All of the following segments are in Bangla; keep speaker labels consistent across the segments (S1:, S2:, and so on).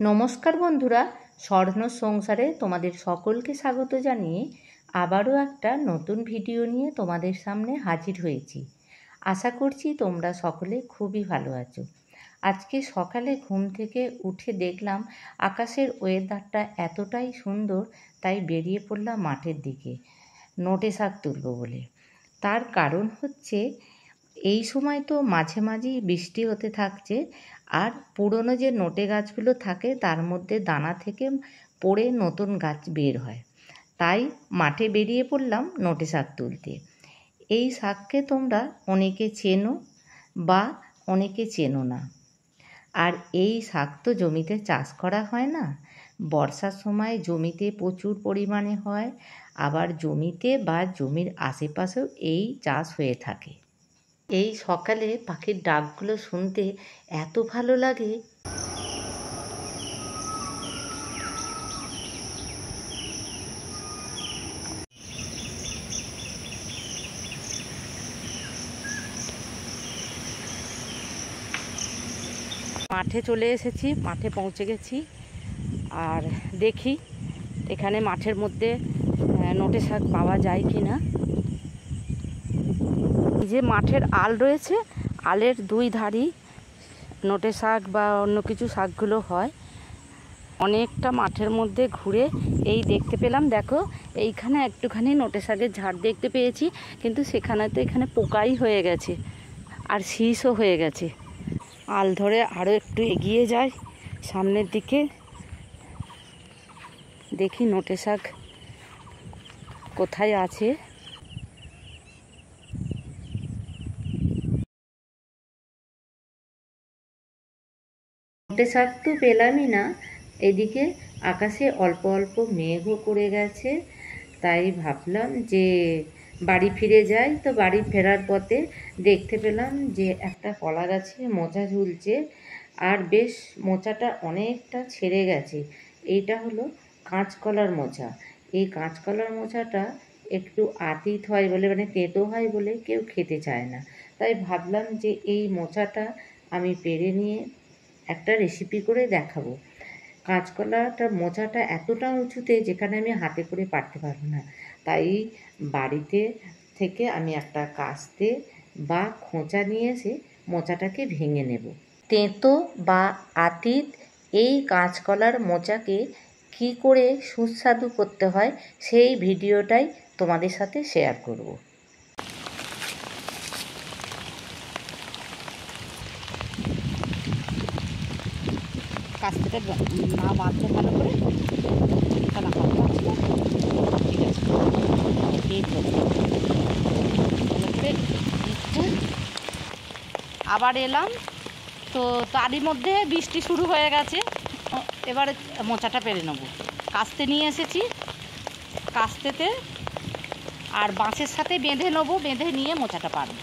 S1: নমস্কার বন্ধুরা, স্বর্ণ সংসারে তোমাদের সকলকে স্বাগত জানিয়ে আবারও একটা নতুন ভিডিও নিয়ে তোমাদের সামনে হাজির হয়েছি। আশা করছি তোমরা সকলে খুবই ভালো আছো। আজকে সকালে ঘুম থেকে উঠে দেখলাম আকাশের ওয়েদারটা এতটাই সুন্দর, তাই বেরিয়ে পড়লাম মাঠের দিকে নোটে শাক তুলব বলে। তার কারণ হচ্ছে এই সময় তো মাঝে মাঝেই বৃষ্টি হতে থাকছে, আর পুরনো যে নোটে গাছগুলো থাকে তার মধ্যে দানা থেকে পড়ে নতুন গাছ বের হয়। তাই মাঠে বেরিয়ে পড়লাম নোটে শাক তুলতে। এই শাককে তোমরা অনেকে চেনো বা অনেকে চেনো না। আর এই শাক তো জমিতে চাষ করা হয় না, বর্ষার সময় জমিতে প্রচুর পরিমাণে হয়, আবার জমিতে বা জমির আশেপাশেও এই চাষ হয়ে থাকে। এই সকালে পাখির ডাকগুলো শুনতে এত ভালো লাগে। মাঠে চলে এসেছি, মাঠে পৌঁছে গেছি। আর দেখি এখানে মাঠের মধ্যে নোটে শাক পাওয়া যায় কি না। যে মাঠের আল রয়েছে, আলের দুই ধারই নোটে শাক বা অন্য কিছু শাকগুলো হয়। অনেকটা মাঠের মধ্যে ঘুরে এই দেখতে পেলাম, দেখো এইখানে একটুখানি নোটে শাকের ঝাড় দেখতে পেয়েছি, কিন্তু সেখানে তো এখানে পোকাই হয়ে গেছে আর শীষও হয়ে গেছে। আল ধরে আরও একটু এগিয়ে যাই সামনের দিকে, দেখি নোটে শাক কোথায় আছে। নোটে শাক তো পেলামই না, এদিকে আকাশে অল্প অল্প মেঘও করে গেছে। তাই ভাবলাম যে বাড়ি ফিরে যাই। তো বাড়ি ফেরার পথে দেখতে পেলাম যে একটা কলা গাছে মোচা ঝুলছে, আর বেশ মোচাটা অনেকটা ছেড়ে গেছে। এইটা হলো কাঁচকলার মোচা। এই কাঁচকলার মোচাটা একটু আতিত হয় বলে, মানে তেতো হয় বলে কেউ খেতে চায় না। তাই ভাবলাম যে এই মোচাটা আমি পেড়ে নিয়ে একটা রেসিপি করে দেখাবো। কাঁচকলাটার মোচাটা এতটা উঁচুতে যেখানে আমি হাতে করে পারতে পারবো না, তাই বাড়িতে থেকে আমি একটা কাস্তে বা খোঁচা নিয়ে এসে মোচাটাকে ভেঙে নেব। তেঁতো বা আতিত এই কাঁচকলার মোচাকে কী করে সুস্বাদু করতে হয় সেই ভিডিওটাই তোমাদের সাথে শেয়ার করব। কাস্তেটা না বাঁধলে ভালো করে তাহলে হাত পাচ্ছি না। ঠিক আছে, এই ভালো করে আবার এলাম। তো তারই মধ্যে বৃষ্টি শুরু হয়ে গেছে। এবারে মোচাটা পেরে নেব। কাস্তে নিয়ে এসেছি, কাস্তেতে আর বাঁশের সাথে বেঁধে নেবো, বেঁধে নিয়ে মোচাটা পারবো।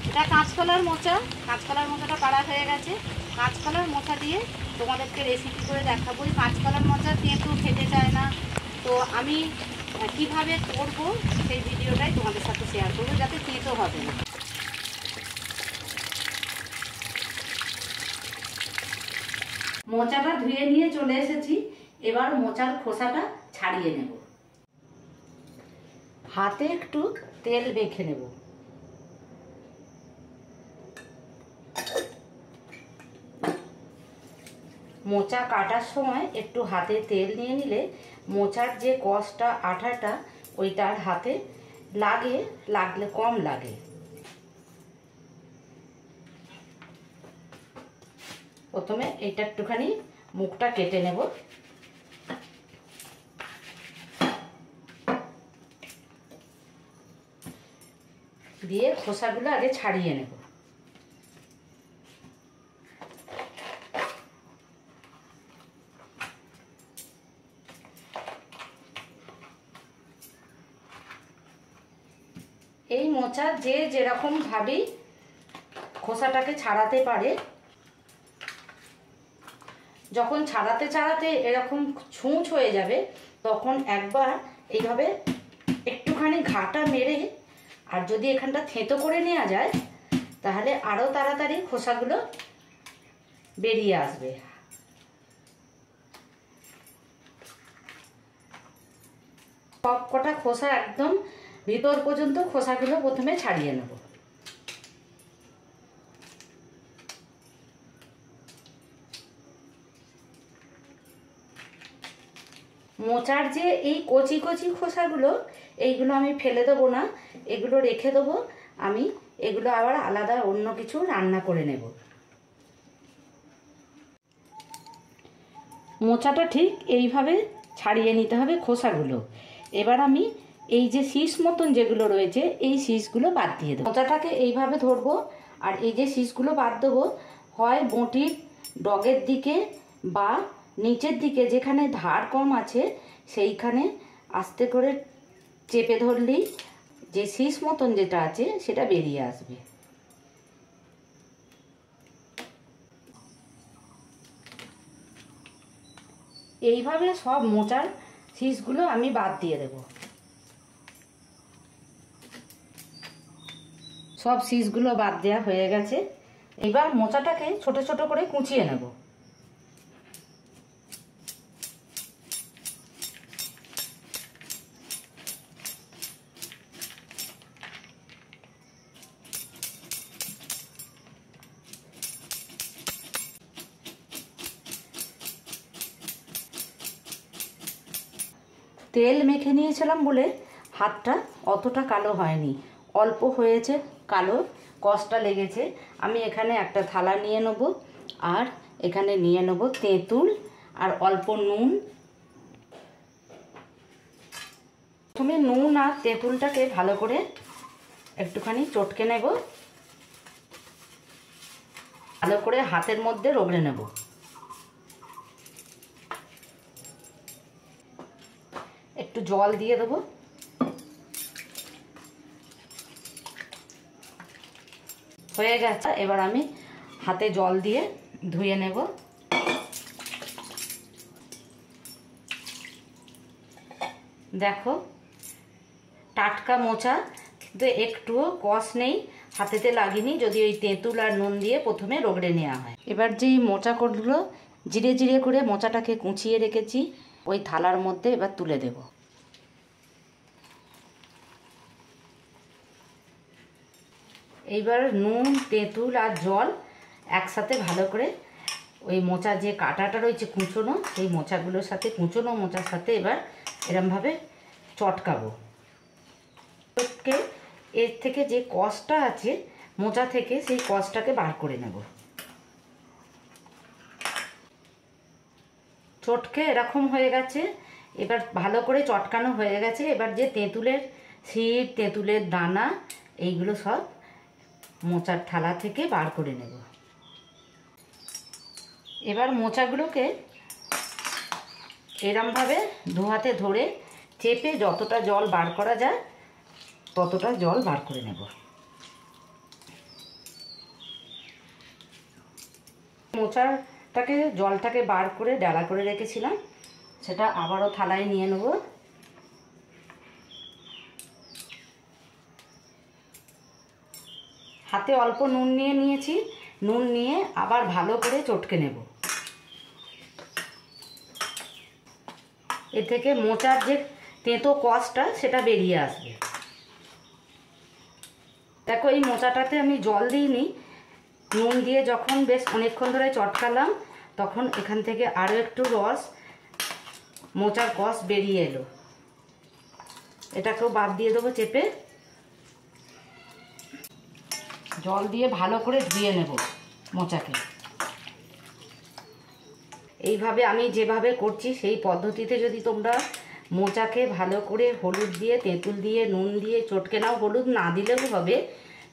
S1: এটা কাঁচকলার মোচা, কাঁচকলার মোচাটা পাড়া হয়ে গেছে। কাঁচকলার মোচা দিয়ে তোমাদেরকে রেসিপি করে দেখাবো। কাঁচকলার মোচা তেঁতো খেতে চায় না, তো আমি কিভাবে করব সেই ভিডিওটাই তোমাদের সাথে শেয়ার করবো, যাতে তেঁতো হবে না। মোচাটা ধুয়ে নিয়ে চলে এসেছি। এবার মোচার খোসাটা ছাড়িয়ে নেব। হাতে একটু তেল মেখে নেব। মোচা কাটার সময় একটু হাতে তেল নিয়ে নিলে মোচার যে কষটা আঠাটা ওইটা আর হাতে লাগলে কম লাগে। প্রথমে এটা একটুখানি মুখটা কেটে নেব। দিয়ে খোসাগুলো আগে ছাড়িয়ে নেব। এই মোচা যে যেরকম ভাবেই খোসাটাকে ছাড়াতে পারে, যখন ছাড়াতে ছাড়াতে এরকম ছুঁচ হয়ে যাবে তখন একবার এইভাবে একটুখানি ঘাটা মেরে, আর যদি এখানটা থেঁতো করে নেওয়া যায় তাহলে আরও তাড়াতাড়ি খোসাগুলো বেরিয়ে আসবে। সব কটা খোসা একদম ভিতর পর্যন্ত খোসাগুলো প্রথমে ছাড়িয়ে নেব। মোচার যে এই কচি কচি খোসাগুলো, এইগুলো আমি ফেলে দেবো না, এগুলো রেখে দেবো। আমি এগুলো আবার আলাদা অন্য কিছু রান্না করে নেব। মোচাটা ঠিক এইভাবে ছাড়িয়ে নিতে হবে খোসাগুলো। এবার আমি এই যে শীষ মতন যেগুলো রয়েছে এই শীষগুলো বাদ দিয়ে দেবো। মোচাটাকে এইভাবে ধরবো আর এই যে শীষগুলো বাদ দেবো, হয় বটির ডগের দিকে বা নিচের দিকে যেখানে ধার কম আছে সেইখানে আস্তে করে চেপে ধরলেই যে শীষ মতন যেটা আছে সেটা বেরিয়ে আসবে। এইভাবে সব মোচার শীষগুলো আমি বাদ দিয়ে দেব। সব শীষগুলো বাদ দেওয়া হয়ে গেছে। এবার মোচাটাকে ছোট ছোট করে কুচিয়ে নেব। তেল মেখে নিয়েছিলাম বলে হাতটা অতটা কালো হয়নি, অল্প হয়েছে কালো, কষটা লেগেছে। আমি এখানে একটা থালা নিয়ে নেব আর এখানে নিয়ে নেব তেঁতুল আর অল্প নুন। প্রথমে নুন আর তেঁতুলটাকে ভালো করে একটুখানি চটকে নেব, ভালো করে হাতের মধ্যে রগড়ে নেব। একটু জল দিয়ে দেবো। হয়ে গেছে, এবার আমি হাতে জল দিয়ে ধুয়ে নেব। দেখো টাটকা মোচা, কিন্তু একটুও কষ নেই, হাতেতে লাগেনি, যদি ওই তেঁতুল আর নুন দিয়ে প্রথমে রগড়ে নেওয়া হয়। এবার যেই মোচা করগুলো জিরে জিরে করে মোচাটাকে কুচিয়ে রেখেছি ওই থালার মধ্যে এবার তুলে দেব। এইবার নুন তেঁতুল আর জল একসাথে ভালো করে ওই মোচা যে কাঁটাটা রয়েছে কুঁচোনো, সেই মোচাগুলোর সাথে, কুঁচোনো মোচার সাথে এবার এরমভাবে চটকাবো। এর থেকে যে কষটা আছে মোচা থেকে, সেই কষটাকে বার করে নেব। চটকে এরকম হয়ে গেছে, এবার ভালো করে চটকানো হয়ে গেছে। এবার যে তেঁতুলের শীট, তেঁতুলের দানা, এইগুলো সব মোচার থালা থেকে বার করে নেব। এবার মোচাগুলোকে এরমভাবে দু হাতে ধরে চেপে যতটা জল বার করা যায় ততটা জল বার করে নেব। মোচাটাকে জলটাকে বার করে ডালা করে রেখেছিলাম, সেটা আবারও থালায় নিয়ে নেব। হাতে অল্প নুন নিয়ে নিয়েছি, নুন নিয়ে আবার ভালো করে চটকে নেব। এ থেকে মোচার যে তেঁতো কষটা সেটা বেরিয়ে আসবে। দেখো এই মোচাটাতে আমি জল দিইনি, নুন দিয়ে যখন বেশ অনেকক্ষণ ধরে চটকালাম তখন এখান থেকে আরও একটু রস, মোচার কষ বেরিয়ে এলো। এটাকেও বাদ দিয়ে দেবো চেপে। জল দিয়ে ভালো করে ধুয়ে নেব মোচাকে। এইভাবে আমি যেভাবে করছি সেই পদ্ধতিতে যদি তোমরা মোচাকে ভালো করে হলুদ দিয়ে, তেঁতুল দিয়ে, নুন দিয়ে চটকে নাও, হলুদ না দিলেও হবে,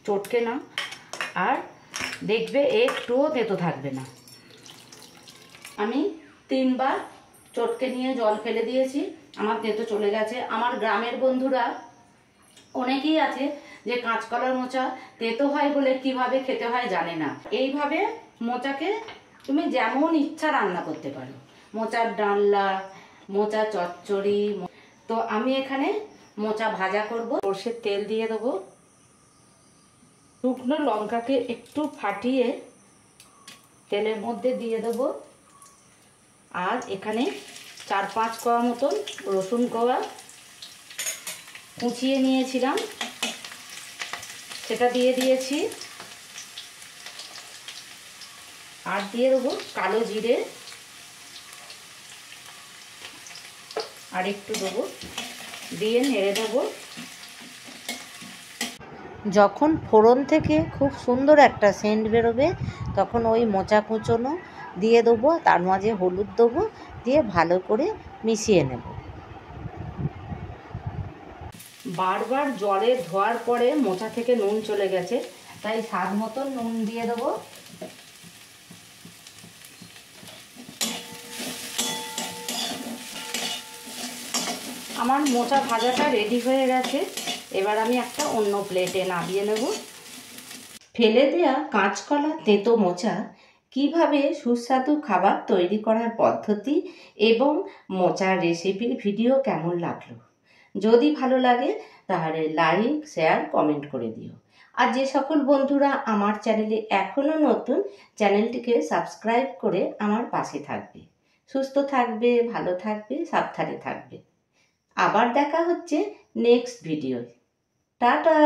S1: চটকে নাও, আর দেখবে একটুও তেঁতো থাকবে না। আমি 3 বার চটকে নিয়ে জল ফেলে দিয়েছি, আমার তেঁতো চলে গেছে। আমার গ্রামের বন্ধুরা
S2: অনেকেই আছে যে কাঁচকলার মোচা তেতো হয় বলে কিভাবে খেতে হয় জানে না। এইভাবে মোচাকে তুমি যেমন ইচ্ছা রান্না করতে পারো, মোচার ডালনা, মোচা চচ্চড়ি। তো আমি এখানে মোচা ভাজা করব। সরষের তেল দিয়ে দেবো, শুকনো লঙ্কাকে একটু ফাটিয়ে তেলের মধ্যে দিয়ে দেবো, আর এখানে 4-5 কোয়া মতন রসুন কোয়া কুচিয়ে নিয়েছিলাম, সেটা দিয়ে দিয়েছি। আর দিয়ে দেবো কালো জিরে, আর একটু দেবো, দিয়ে নেড়ে দেবো।
S1: যখন ফোড়ন থেকে খুব সুন্দর একটা সেন্ট বেরোবে তখন ওই মোচা কুচোনো দিয়ে দেবো, তার মাঝে হলুদ দেবো, দিয়ে ভালো করে মিশিয়ে নেব।
S2: বারবার জলে ধোয়ার পরে মোচা থেকে নুন চলে গেছে, তাই স্বাদ মতন নুন দিয়ে দেবো। আমার মোচা ভাজাটা রেডি হয়ে গেছে। এবার আমি একটা অন্য প্লেটে নামিয়ে নেব।
S1: ফেলে দেয়া কাঁচকলা তেঁতো মোচা কিভাবে সুস্বাদু খাবার তৈরি করার পদ্ধতি এবং মোচার রেসিপির ভিডিও কেমন লাগলো? যদি ভালো লাগে তাহলে লাইক, শেয়ার, কমেন্ট করে দিও। আর যে সকল বন্ধুরা আমার চ্যানেলে এখনও নতুন, চ্যানেলটিকে সাবস্ক্রাইব করে আমার পাশে থাকবে। সুস্থ থাকবে, ভালো থাকবে, সাবধানে থাকবে। আবার দেখা হচ্ছে নেক্সট ভিডিওয়। টাটা।